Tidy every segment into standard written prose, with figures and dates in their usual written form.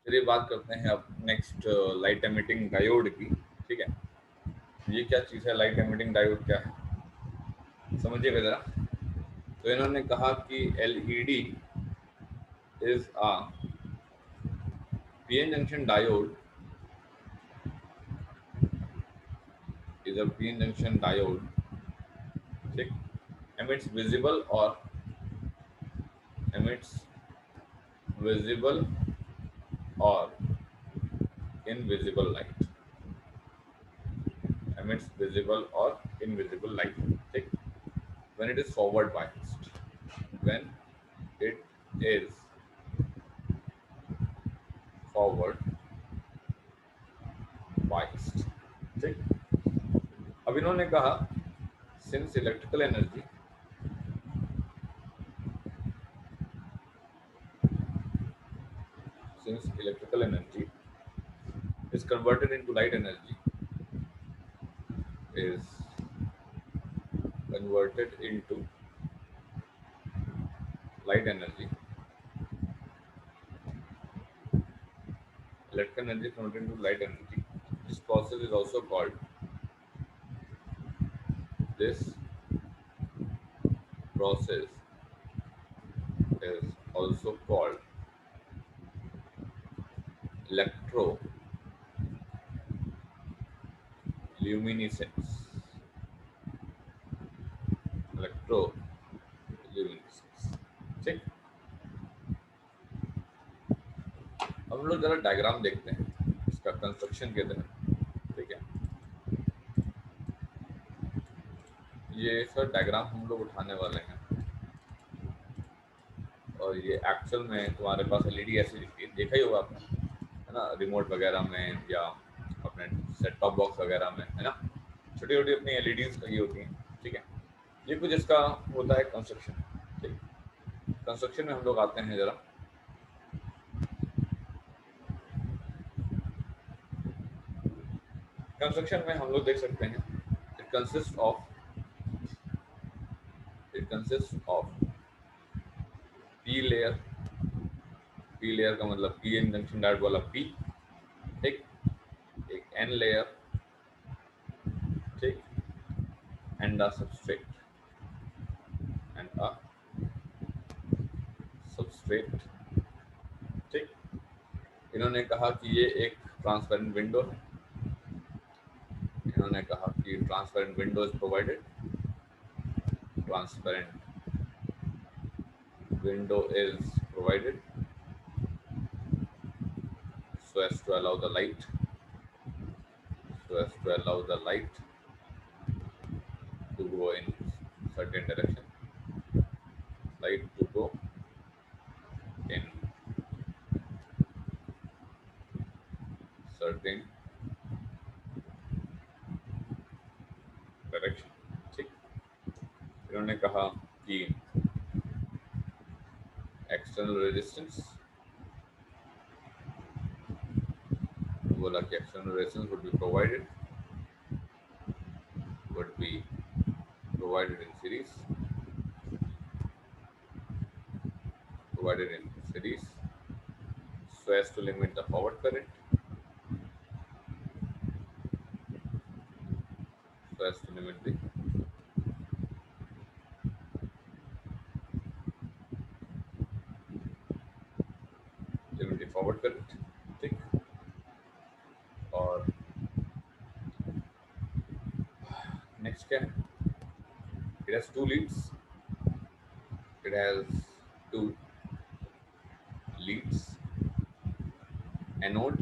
चलिए बात करते हैं अब नेक्स्ट लाइट एमिटिंग डायोड की। ठीक है, ये क्या चीज़ है, लाइट एमिटिंग डायोड क्या है, समझिएगा जरा। तो इन्होंने कहा कि LED is a PN junction diode, is a PN junction diode, ठीक, emits visible or emits visible or invisible light, emits visible or invisible light, ठीक, when it is forward biased, when it is forward biased, ठीक। अब इन्होंने कहा since electrical energy since electrical energy is converted into light energy, is converted into light energy, electrical energy converted into light energy, this process is also called, this process is also called electroluminescence, electroluminescence, ठीक। अब हम लोग जरा diagram देखते हैं इसका construction के तहत, ठीक है। ये सर डायग्राम हम लोग उठाने वाले हैं और ये एक्चुअल में तुम्हारे पास एलईडी ऐसी दिखती है, देखा ही होगा आपने, है ना, रिमोट वगैरह में या अपने सेट टॉप बॉक्स वगैरह में, है ना, छोटी छोटी अपनी एलईडीज लगी होती हैं, ठीक है। ये कुछ इसका होता है कंस्ट्रक्शन, ठीक। कंस्ट्रक्शन में हम लोग आते हैं जरा। कंस्ट्रक्शन में हम लोग देख सकते हैं it consist of, it consist of P layer, P layer का मतलब पी एन जंक्शन डायोड वाला पी, ठीक, एक एन लेयर, ठीक, and a substrate, and a substrate, ठीक। इन्होंने कहा कि ये एक ट्रांसपेरेंट विंडो है, इन्होंने कहा कि transparent window is provided, transparent window is provided so as to allow the light, so as to allow the light to go in certain direction, light to go in certain direction, ठीक। इन्होंने कहा कि external resistance, बोला कि external resistance would be provided, would be provided in series, provided in series so as to limit the forward current, so as to limit the forward current, ठीक। और next क्या है, it has two leads, it has two leads, anode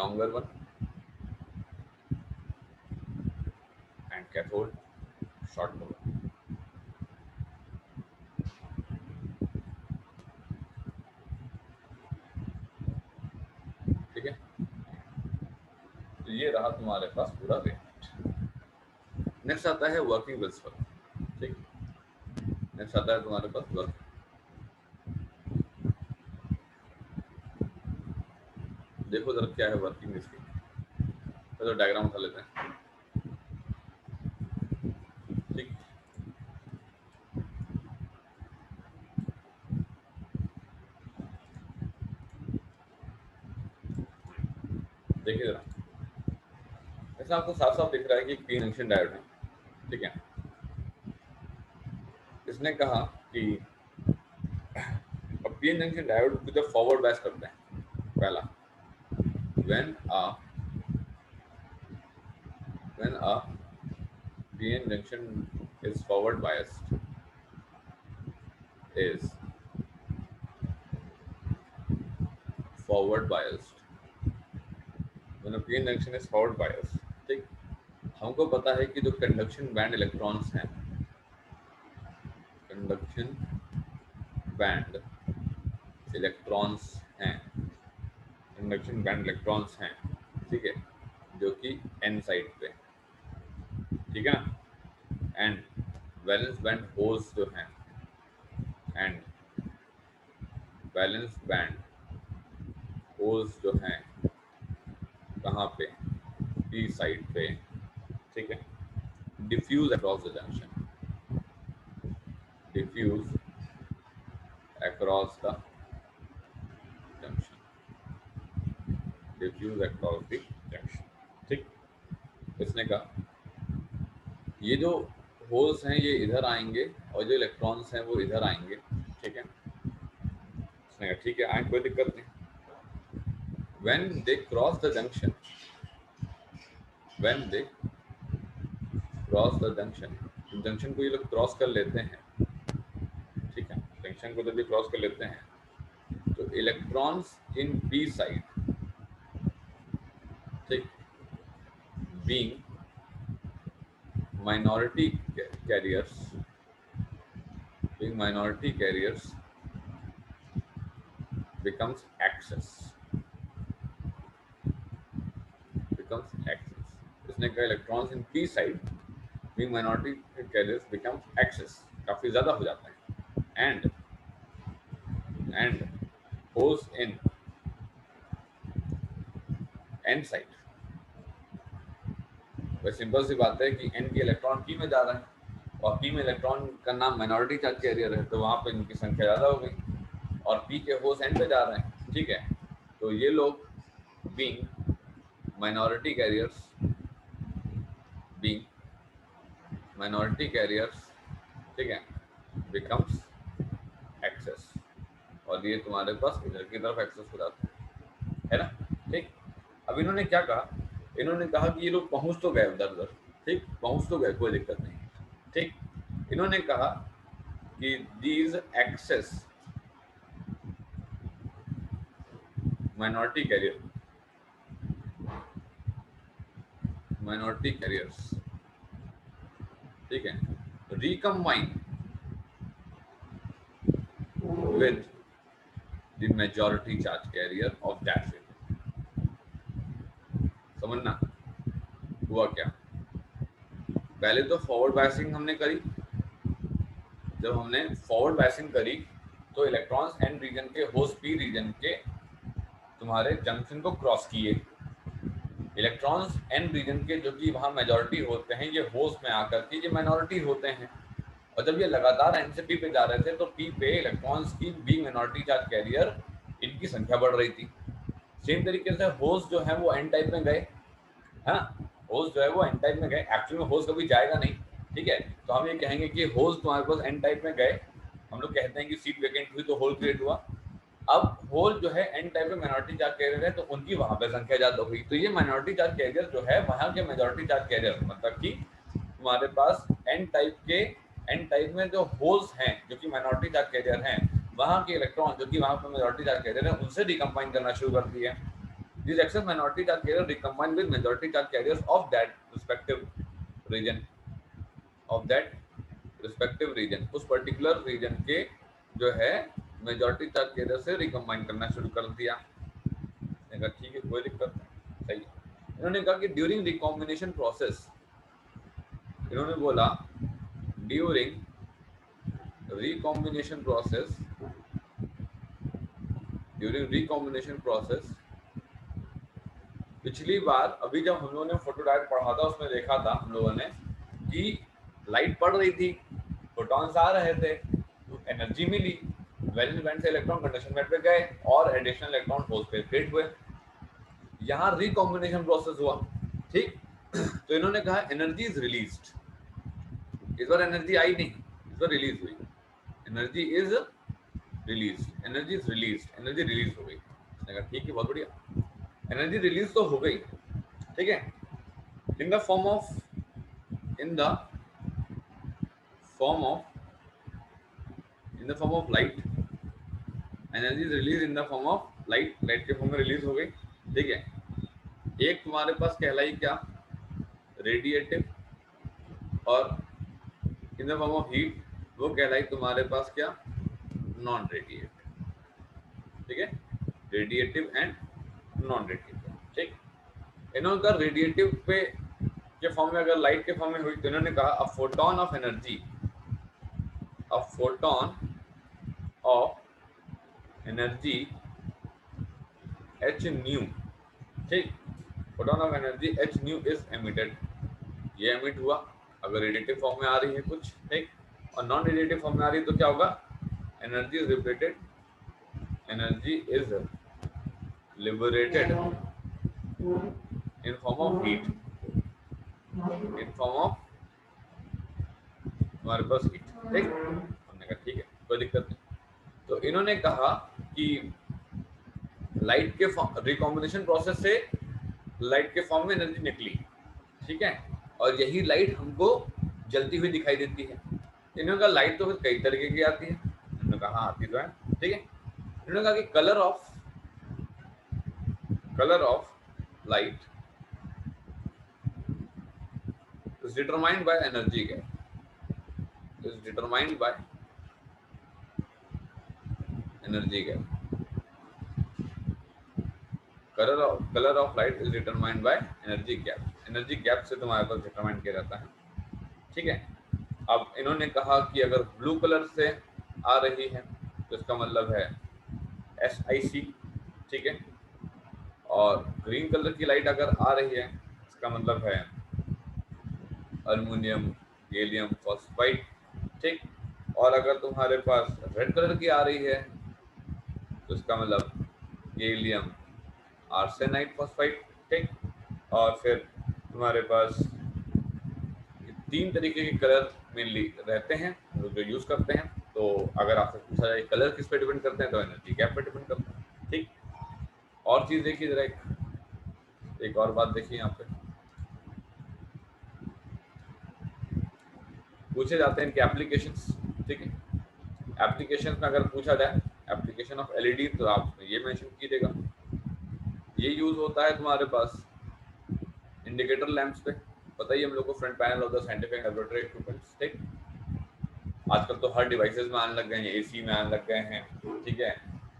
longer one and cathode shorter one, ठीक है। तो ये रहा तुम्हारे पास पूरा रेट। नेक्स्ट आता है वर्किंग प्रिंसिपल, ठीक। नेक्स्ट आता है तुम्हारे पास वर्क, देखो जरा क्या है वर्किंग इसकी, तो डायग्राम उठा लेते हैं, ठीक। देखिए जरा, ऐसा आपको साफ साफ दिख रहा है कि पी जंक्शन डायोड है, ठीक है। इसने कहा कि अब पी जंक्शन डायोड को जब फॉरवर्ड बायस करते हैं, पहला when a PN junction is forward biased is forward biased when a PN junction is forward biased, ठीक। हमको पता है कि जो कंडक्शन बैंड इलेक्ट्रॉन्स हैं, कंडक्शन बैंड इलेक्ट्रॉन्स हैं, कंडक्शन बैंड इलेक्ट्रॉन्स हैं, ठीक है, जो कि एन साइड पे, ठीक है ना, एंड वैलेंस बैंड होल्स जो हैं, एंड वैलेंस बैंड होल्स जो हैं कहाँ पे, पी साइड पे, ठीक है, diffuse across the junction, diffuse across the junction, diffuse across the junction, ठीक। इसने कहा ये जो होल्स हैं ये इधर आएंगे और जो इलेक्ट्रॉन्स हैं वो इधर आएंगे, ठीक है। इसने कहा ठीक है, आए, कोई दिक्कत नहीं। when they cross the junction, when they cross the junction, junction को ये लोग क्रॉस कर लेते हैं, ठीक है, जंक्शन को जब ये क्रॉस कर लेते हैं तो इलेक्ट्रॉन्स इन पी साइड, ठीक, being minority carriers, being minority carriers becomes excess, इसने कहा electrons in P side being minority carriers becomes excess, काफी ज्यादा हो जाता है, and holes in n side, वह सिंपल सी बात है कि n की इलेक्ट्रॉन p में जा रहा है और p में इलेक्ट्रॉन का नाम माइनॉरिटी चार्ज कैरियर है, तो वहां पे इनकी संख्या ज्यादा हो गई और p के होल्स n पे जा रहे हैं, ठीक है। तो ये लोग being minority carriers, ठीक है, becomes excess, और ये तुम्हारे पास इधर की तरफ एक्सेस हो जाता है ना, ठीक। अब इन्होंने क्या कहा, इन्होंने कहा कि ये लोग पहुंच तो गए उधर उधर, ठीक, पहुंच तो गए, कोई दिक्कत नहीं, ठीक। इन्होंने कहा कि दीज एक्सेस माइनॉरिटी कैरियर्स, ठीक है, recombine with the majority charge carrier of that region। समझना हुआ क्या, पहले तो फॉरवर्ड बायसिंग हमने करी, जब हमने फॉरवर्ड बायसिंग करी तो इलेक्ट्रॉन्स एन रीजन के होस्ट पी रीजन के तुम्हारे जंक्शन को क्रॉस किए, इलेक्ट्रॉन्स एन रीजन के जो कि वहां मेजॉरिटी होते हैं ये होस्ट में आकर के ये माइनॉरिटी होते हैं, और जब ये लगातार एन से पी पे जा रहे थे तो पी पे इलेक्ट्रॉन्स की बी माइनॉरिटी चार्ज कैरियर इनकी संख्या बढ़ रही थी। सेम तरीके से होस्ट जो है वो एन टाइप में गए, हाँ, होस्ट जो है वो एन टाइप में गए, एक्चुअली में होस्ट कभी जाएगा नहीं, ठीक है। तो हम ये कहेंगे कि होस्ट तुम्हारे पास एन टाइप में गए, हम लोग कहते हैं कि सीट वैकेंट हुई तो होल क्रिएट हुआ। अब होल जो है एन टाइप में माइनॉरिटी चार्ज कैरियर है तो उनकी वहां पे संख्या ज्यादा हुई, तो ये माइनॉरिटी चार्ज कैरियर जो है वहां के मेजॉरिटी चार्ज कैरियर, मतलब कि तुम्हारे पास एन टाइप में जो होल्स हैं जो कि माइनॉरिटी चार्ज कैरियर हैं, वहां के इलेक्ट्रॉन जो कि वहां पर मेजॉरिटी चार्ज कैरियर है उनसे रिकम्बाइन करना शुरू कर दिए। These excess minority charge carriers recombine with majority charge carriers of that respective region, उस पर्टिकुलर रीजन के जो है मेजॉरिटी चार्ज कैरियर से रिकम्बाइन करना शुरू कर दिया। ठीक है, कोई दिक्कत नहीं, सही है। इन्होंने कहा कि ड्यूरिंग रिकॉम्बिनेशन प्रोसेस, इन्होंने बोला ड्यूरिंग रिकॉम्बिनेशन प्रोसेस, पिछली बार अभी जब हम लोगों ने फोटोडायोड पढ़ा था उसमें देखा था हम लोगों ने कि लाइट पड़ रही थी, फोटॉन्स आ रहे थे, तो एनर्जी मिली, वैलेंस बैंड से इलेक्ट्रॉन कंडक्शन बैंड पे गए और एडिशनल इलेक्ट्रॉन होल्स पे क्रिएट हुए। यहाँ रिकॉम्बिनेशन प्रोसेस हुआ, ठीक। तो इन्होंने कहा एनर्जी इज रिलीज्ड, इस बार एनर्जी आई नहीं, इस बार रिलीज हुई, energy is release, energy is release, energy release हो गई। उसने कहा ठीक है, बहुत बढ़िया, एनर्जी रिलीज तो हो गई, ठीक है, in the form of, in the form of, in the form of light, energy is release in the form of light, light के फॉर्म में रिलीज हो गई, ठीक है। एक तुम्हारे पास कहलाई क्या, रेडिएटिव, और in the form of heat वो कहलाई तुम्हारे पास क्या, नॉन रेडिएटिव, ठीक है, रेडिएटिव एंड नॉन रेडिएटिव, ठीक। इन्होंने कहा रेडिएटिव पे के फॉर्म में अगर लाइट के फॉर्म में हुई तो इन्होंने कहा a photon of energy, a photon of energy h nu, ठीक, photon of energy h nu is emitted, ये एमिट हुआ अगर रेडिएटिव फॉर्म में आ रही है कुछ, ठीक, और नॉन रेडिएटिव फॉर्म में आ रही है तो क्या होगा, energy is liberated, energy is liberated in form of heat, in form of हमारे पास हीट, ठीक। हमने कहा ठीक है, कोई दिक्कत नहीं। तो इन्होंने कहा कि लाइट के रिकॉम्बिनेशन प्रोसेस से लाइट के फॉर्म में एनर्जी निकली, ठीक है, और यही लाइट हमको जलती हुई दिखाई देती है। इन्होंने कहा लाइट तो फिर कई तरीके की आती है, इन्होंने कहा हाँ आती तो है, ठीक है। इन्होंने कहा कि colour of light is determined by energy gap, is determined by energy gap, color of light is determined by energy gap, energy gap से तुम्हारे पास डिटरमाइन किया जाता है, ठीक है। अब इन्होंने कहा कि अगर ब्लू कलर से आ रही है तो इसका मतलब है SiC, ठीक है, और ग्रीन कलर की लाइट अगर आ रही है इसका मतलब है अल्युमिनियम गैलियम फॉस्फाइड, ठीक, और अगर तुम्हारे पास रेड कलर की आ रही है तो इसका मतलब गैलियम आर्सेनाइड फॉस्फाइड, ठीक, और फिर तुम्हारे पास तीन तरीके के कलर मेनली रहते हैं जो यूज करते हैं। तो अगर आपसे पूछा जाए कलर किस पे डिपेंड करते हैं तो एनर्जी गैप पे डिपेंड करते हैं, ठीक। और चीज देखिए जरा, एक और बात देखिए, यहाँ पे पूछे जाते हैं इनके एप्लीकेशंस, ठीक है। एप्लीकेशन में अगर पूछा जाए एप्लीकेशन ऑफ एलईडी तो आप ये मेंशन कीजिएगा, ये यूज होता है तुम्हारे पास इंडिकेटर लैंप्स पे, पता ही हम लोग को front panel of the scientific laboratory equipments, ठीक। आजकल तो हर डिवाइसेस में आने लग गए हैं, एसी में आने लग गए हैं, ठीक है,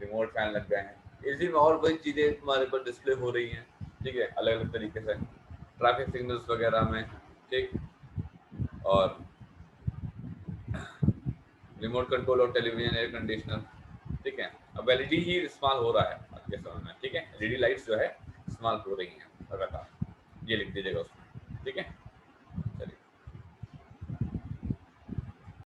रिमोट फैन लग गए हैं, एसी में और कोई चीज़ें तुम्हारे पर डिस्प्ले हो रही हैं, ठीक है, अलग अलग तरीके से ट्रैफिक सिग्नल्स वगैरह में, ठीक, और रिमोट कंट्रोल और टेलीविजन, एयर कंडीशनर, ठीक है। अब एलईडी ही इस्तेमाल हो रहा है आज के समय में, ठीक है, एलईडी लाइट्स जो है इस्तेमाल हो रही हैं लगातार, ये लिख दीजिएगा उसमें, ठीक है।